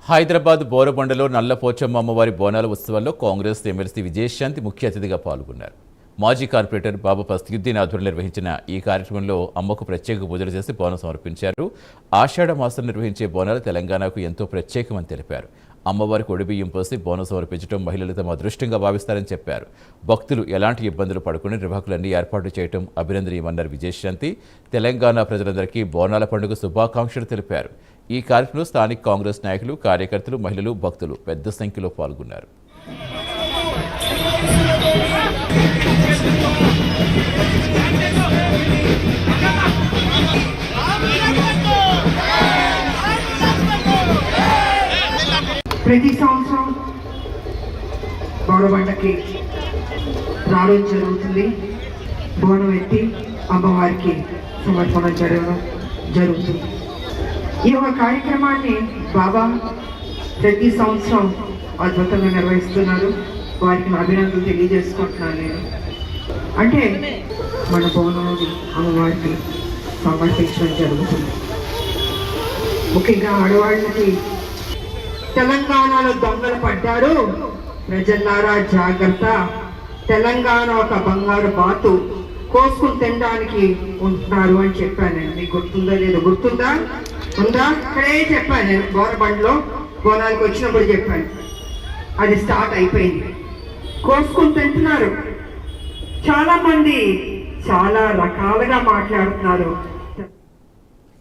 హైదరాబాద్ బోరబండలో నల్లపోచమ్మ అమ్మవారి బోనాల ఉత్సవాల్లో కాంగ్రెస్ ఎమ్మెల్సీ విజయశాంతి ముఖ్య అతిథిగా పాల్గొన్నారు. మాజీ కార్పొరేటర్ బాబా ఫస్తీయుద్దీన్ ఆధ్వర్యంలో నిర్వహించిన ఈ కార్యక్రమంలో అమ్మకు ప్రత్యేక పూజలు చేసి బోనం సమర్పించారు. ఆషాఢ మాసం నిర్వహించే బోనాలు తెలంగాణకు ఎంతో ప్రత్యేకమని తెలిపారు. అమ్మవారికి ఒడిబియ్యం పోసి బోనం సమర్పించడం మహిళలు తమ అదృష్టంగా భావిస్తారని చెప్పారు. భక్తులు ఎలాంటి ఇబ్బందులు పడకుండా నిర్వాహకులన్నీ ఏర్పాటు చేయడం అభినందనీయమన్నారు విజయశాంతి. తెలంగాణ ప్రజలందరికీ బోనాల పండుగ శుభాకాంక్షలు తెలిపారు. ఈ కార్యక్రమంలో స్థానిక కాంగ్రెస్ నాయకులు, కార్యకర్తలు, మహిళలు, భక్తులు పెద్ద సంఖ్యలో పాల్గొన్నారు. ప్రతి సంవత్సరం బోరబండకి రావడం జరుగుతుంది. బోనం ఎత్తి అమ్మవారికి సమర్పణ జరగడం జరుగుతుంది. ఈ యొక్క కార్యక్రమాన్ని బాబా ప్రతి సంవత్సరం అద్భుతంగా నిర్వహిస్తున్నారు. వారికి నా అభినందనలు తెలియజేసుకుంటున్నాను. నేను అంటే మన బోనాన్ని అమ్మవారికి సమర్పించడం జరుగుతుంది. ముఖ్యంగా ఆడవాళ్ళకి తెలంగాణలో దొంగలు పడ్డారు, ప్రజలారా జాగ్రత్త, తెలంగాణ ఒక బంగారు బాతు, కోసుకుని తినడానికి ఉంటున్నారు అని చెప్పాను నేను. మీకు గుర్తుందా లేదో? గుర్తుందా? ఉందా? ఇక్కడే చెప్పాను నేను. బోరబండలో బోనానికి వచ్చినప్పుడు చెప్పాను. అది స్టార్ట్ అయిపోయింది. కోసుకుని తింటున్నారు. చాలా మంది చాలా రకాలుగా మాట్లాడుతున్నారు.